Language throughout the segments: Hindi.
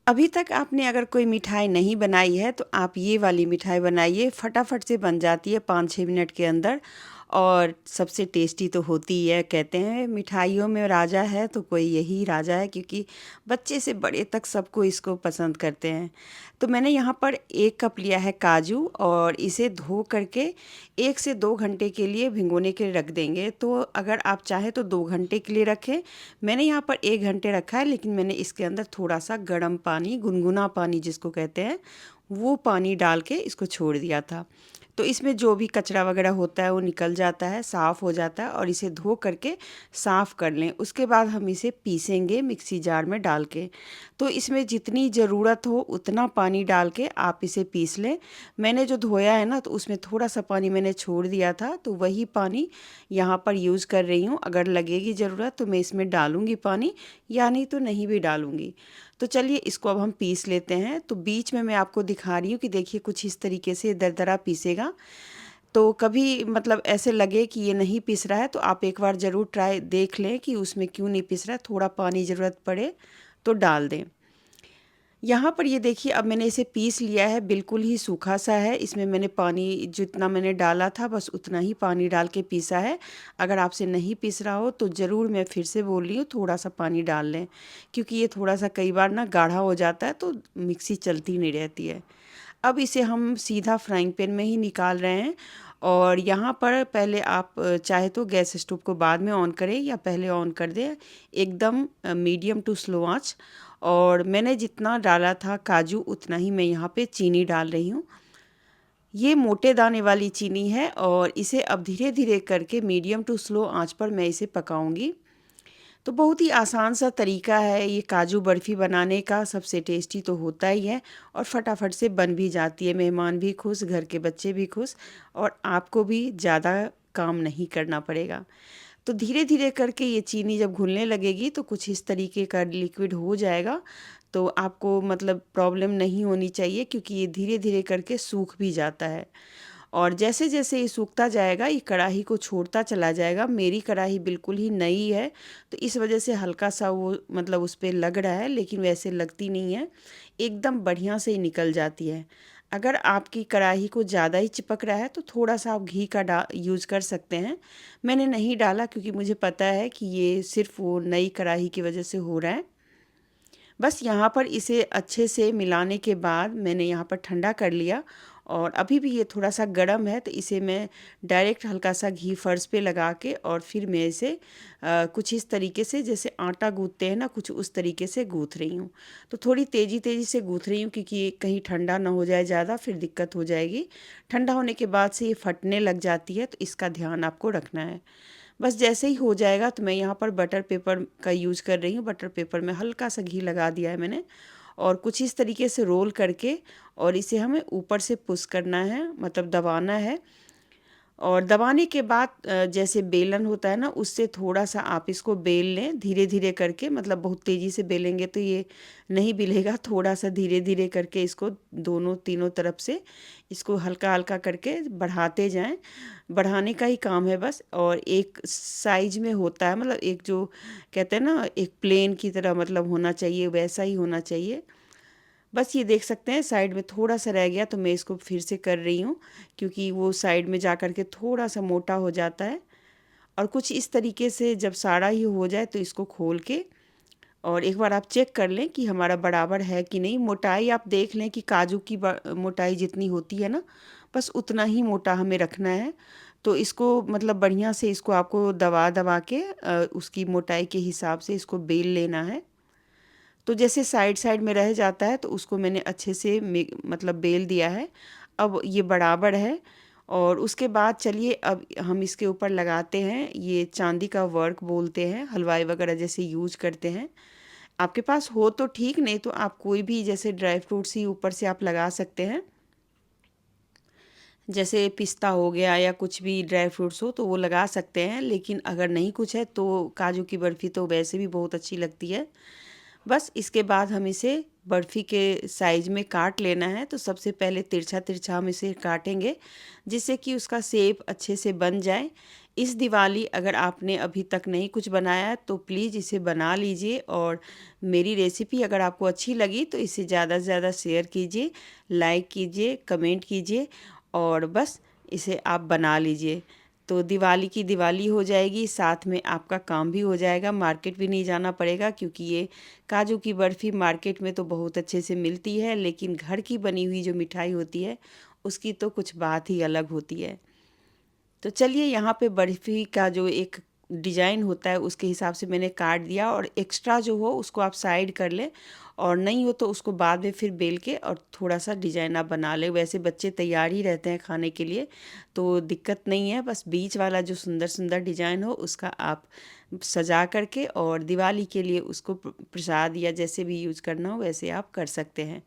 अभी तक आपने अगर कोई मिठाई नहीं बनाई है तो आप ये वाली मिठाई बनाइए, फटाफट से बन जाती है 5-6 मिनट के अंदर और सबसे टेस्टी तो होती ही है। कहते हैं मिठाइयों में राजा है तो कोई यही राजा है, क्योंकि बच्चे से बड़े तक सबको इसको पसंद करते हैं। तो मैंने यहाँ पर 1 कप लिया है काजू और इसे धो करके 1 से 2 घंटे के लिए भिगोने के लिए रख देंगे। तो अगर आप चाहें तो 2 घंटे के लिए रखें। मैंने यहाँ पर 1 घंटे रखा है, लेकिन मैंने इसके अंदर थोड़ा-सा गर्म पानी, गुनगुना पानी जिसको कहते हैं, वो पानी डाल के इसको छोड़ दिया था। तो इसमें जो भी कचरा वगैरह होता है वो निकल जाता है, साफ़ हो जाता है और इसे धो करके साफ़ कर लें। उसके बाद हम इसे पीसेंगे मिक्सी जार में डाल के। तो इसमें जितनी ज़रूरत हो उतना पानी डाल के आप इसे पीस लें। मैंने जो धोया है ना, तो उसमें थोड़ा-सा पानी मैंने छोड़ दिया था, तो वही पानी यहाँ पर यूज़ कर रही हूँ। अगर लगेगी ज़रूरत तो मैं इसमें डालूँगी पानी, या नहीं तो नहीं भी डालूँगी। तो चलिए इसको अब हम पीस लेते हैं। तो बीच में मैं आपको दिखा रही हूँ कि देखिए कुछ इस तरीके से दरदरा पीसेगा। तो कभी मतलब ऐसे लगे कि ये नहीं पिस रहा है तो आप एक बार ज़रूर ट्राई देख लें कि उसमें क्यों नहीं पिस रहा है, थोड़ा पानी ज़रूरत पड़े तो डाल दें। यहाँ पर ये देखिए अब मैंने इसे पीस लिया है, बिल्कुल ही सूखा सा है। इसमें मैंने पानी जितना मैंने डाला था बस उतना ही पानी डाल के पीसा है। अगर आपसे नहीं पीस रहा हो तो ज़रूर, मैं फिर से बोल रही हूँ, थोड़ा-सा पानी डाल लें, क्योंकि ये थोड़ा-सा कई बार ना गाढ़ा हो जाता है तो मिक्सी चलती नहीं रहती है। अब इसे हम सीधा फ्राइंग पैन में ही निकाल रहे हैं और यहाँ पर पहले आप चाहे तो गैस स्टोव को बाद में ऑन करें या पहले ऑन कर दें, एकदम मीडियम टू स्लो आँच। और मैंने जितना डाला था काजू उतना ही मैं यहाँ पे चीनी डाल रही हूँ। ये मोटे दाने वाली चीनी है और इसे अब धीरे-धीरे करके मीडियम टू स्लो आँच पर मैं इसे पकाऊँगी। तो बहुत ही आसान सा तरीका है ये काजू बर्फ़ी बनाने का, सबसे टेस्टी तो होता ही है और फटाफट से बन भी जाती है। मेहमान भी खुश, घर के बच्चे भी खुश और आपको भी ज़्यादा काम नहीं करना पड़ेगा। तो धीरे-धीरे करके ये चीनी जब घुलने लगेगी तो कुछ इस तरीके का लिक्विड हो जाएगा। तो आपको मतलब प्रॉब्लम नहीं होनी चाहिए, क्योंकि ये धीरे-धीरे करके सूख भी जाता है। और जैसे-जैसे ये सूखता जाएगा ये कढ़ाई को छोड़ता चला जाएगा। मेरी कढ़ाई बिल्कुल ही नई है तो इस वजह से हल्का-सा वो मतलब उस पे लग रहा है, लेकिन वैसे लगती नहीं है, एकदम बढ़िया से ही निकल जाती है। अगर आपकी कढ़ाई को ज़्यादा ही चिपक रहा है तो थोड़ा-सा आप घी का डा यूज़ कर सकते हैं। मैंने नहीं डाला क्योंकि मुझे पता है कि ये सिर्फ़ वो नई कढ़ाई की वजह से हो रहा है। बस यहाँ पर इसे अच्छे से मिलाने के बाद मैंने यहाँ पर ठंडा कर लिया और अभी भी ये थोड़ा-सा गर्म है, तो इसे मैं डायरेक्ट हल्का-सा घी फ़र्श पे लगा के और फिर मैं इसे कुछ इस तरीके से, जैसे आटा गूँथते हैं ना, कुछ उस तरीके से गूँथ रही हूँ। तो थोड़ी तेज़ी-तेज़ी से गूँथ रही हूँ, क्योंकि ये कहीं ठंडा ना हो जाए ज़्यादा, फिर दिक्कत हो जाएगी। ठंडा होने के बाद से ये फटने लग जाती है, तो इसका ध्यान आपको रखना है। बस जैसे ही हो जाएगा तो मैं यहाँ पर बटर पेपर का यूज़ कर रही हूँ। बटर पेपर में हल्का सा घी लगा दिया है मैंने और कुछ इस तरीके से रोल करके और इसे हमें ऊपर से पुश करना है, मतलब दबाना है। और दबाने के बाद जैसे बेलन होता है ना, उससे थोड़ा-सा आप इसको बेल लें धीरे-धीरे करके, मतलब बहुत तेज़ी से बेलेंगे तो ये नहीं बिलेगा, थोड़ा-सा धीरे-धीरे करके इसको दोनों तीनों तरफ से इसको हल्का-हल्का करके बढ़ाते जाएँ। बढ़ाने का ही काम है बस। और एक साइज़ में होता है, मतलब एक जो कहते हैं ना एक प्लेन की तरह मतलब होना चाहिए, वैसा ही होना चाहिए। बस ये देख सकते हैं साइड में थोड़ा-सा रह गया तो मैं इसको फिर से कर रही हूँ, क्योंकि वो साइड में जा कर के थोड़ा-सा मोटा हो जाता है। और कुछ इस तरीके से जब सारा ही हो जाए तो इसको खोल के और एक बार आप चेक कर लें कि हमारा बराबर है कि नहीं। मोटाई आप देख लें कि काजू की मोटाई जितनी होती है ना, बस उतना ही मोटा हमें रखना है। तो इसको मतलब बढ़िया से इसको आपको दबा-दबा के उसकी मोटाई के हिसाब से इसको बेल लेना है। तो जैसे साइड-साइड में रह जाता है तो उसको मैंने अच्छे से मतलब बेल दिया है। अब ये बराबर है और उसके बाद चलिए अब हम इसके ऊपर लगाते हैं, ये चांदी का वर्क बोलते हैं, हलवाई वगैरह जैसे यूज़ करते हैं। आपके पास हो तो ठीक, नहीं तो आप कोई भी जैसे ड्राई फ्रूट्स ही ऊपर से आप लगा सकते हैं। जैसे पिस्ता हो गया या कुछ भी ड्राई फ्रूट्स हो तो वो लगा सकते हैं, लेकिन अगर नहीं कुछ है तो काजू की बर्फ़ी तो वैसे भी बहुत अच्छी लगती है। बस इसके बाद हम इसे बर्फ़ी के साइज़ में काट लेना है। तो सबसे पहले तिरछा-तिरछा हम इसे काटेंगे, जिससे कि उसका शेप अच्छे से बन जाए। इस दिवाली अगर आपने अभी तक नहीं कुछ बनाया है तो प्लीज़ इसे बना लीजिए, और मेरी रेसिपी अगर आपको अच्छी लगी तो इसे ज़्यादा से ज़्यादा शेयर कीजिए, लाइक कीजिए, कमेंट कीजिए, और बस इसे आप बना लीजिए। तो दिवाली की दिवाली हो जाएगी, साथ में आपका काम भी हो जाएगा, मार्केट भी नहीं जाना पड़ेगा, क्योंकि ये काजू की बर्फ़ी मार्केट में तो बहुत अच्छे से मिलती है, लेकिन घर की बनी हुई जो मिठाई होती है उसकी तो कुछ बात ही अलग होती है। तो चलिए, यहाँ पे बर्फ़ी का जो एक डिज़ाइन होता है उसके हिसाब से मैंने काट दिया, और एक्स्ट्रा जो हो उसको आप साइड कर लें, और नहीं हो तो उसको बाद में फिर बेल के और थोड़ा सा डिज़ाइन आप बना लें। वैसे बच्चे तैयार ही रहते हैं खाने के लिए, तो दिक्कत नहीं है। बस बीच वाला जो सुंदर सुंदर डिज़ाइन हो उसका आप सजा करके और दिवाली के लिए उसको प्रसाद या जैसे भी यूज़ करना हो वैसे आप कर सकते हैं।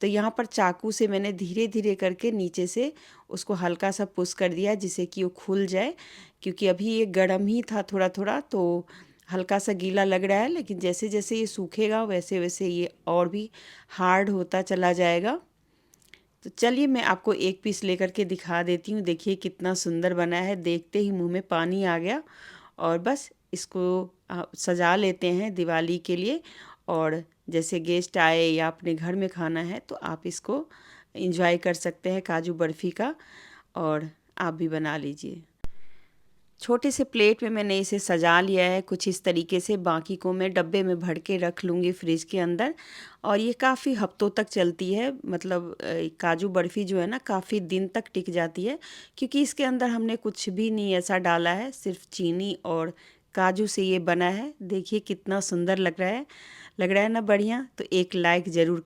तो यहाँ पर चाकू से मैंने धीरे धीरे करके नीचे से उसको हल्का सा पुश कर दिया, जिससे कि वो खुल जाए, क्योंकि अभी ये गर्म ही था थोड़ा थोड़ा, तो हल्का सा गीला लग रहा है, लेकिन जैसे जैसे ये सूखेगा वैसे वैसे ये और भी हार्ड होता चला जाएगा। तो चलिए, मैं आपको एक पीस लेकर के दिखा देती हूँ। देखिए कितना सुंदर बना है, देखते ही मुंह में पानी आ गया। और बस इसको सजा लेते हैं दिवाली के लिए, और जैसे गेस्ट आए या अपने घर में खाना है तो आप इसको एंजॉय कर सकते हैं काजू बर्फ़ी का, और आप भी बना लीजिए। छोटे से प्लेट में मैंने इसे सजा लिया है कुछ इस तरीके से, बाकी को मैं डब्बे में भर के रख लूँगी फ्रिज के अंदर, और ये काफ़ी हफ्तों तक चलती है। मतलब काजू बर्फ़ी जो है ना काफ़ी दिन तक टिक जाती है, क्योंकि इसके अंदर हमने कुछ भी नहीं ऐसा डाला है, सिर्फ चीनी और काजू से ये बना है। देखिए कितना सुंदर लग रहा है ना बढ़िया। तो एक लाइक ज़रूर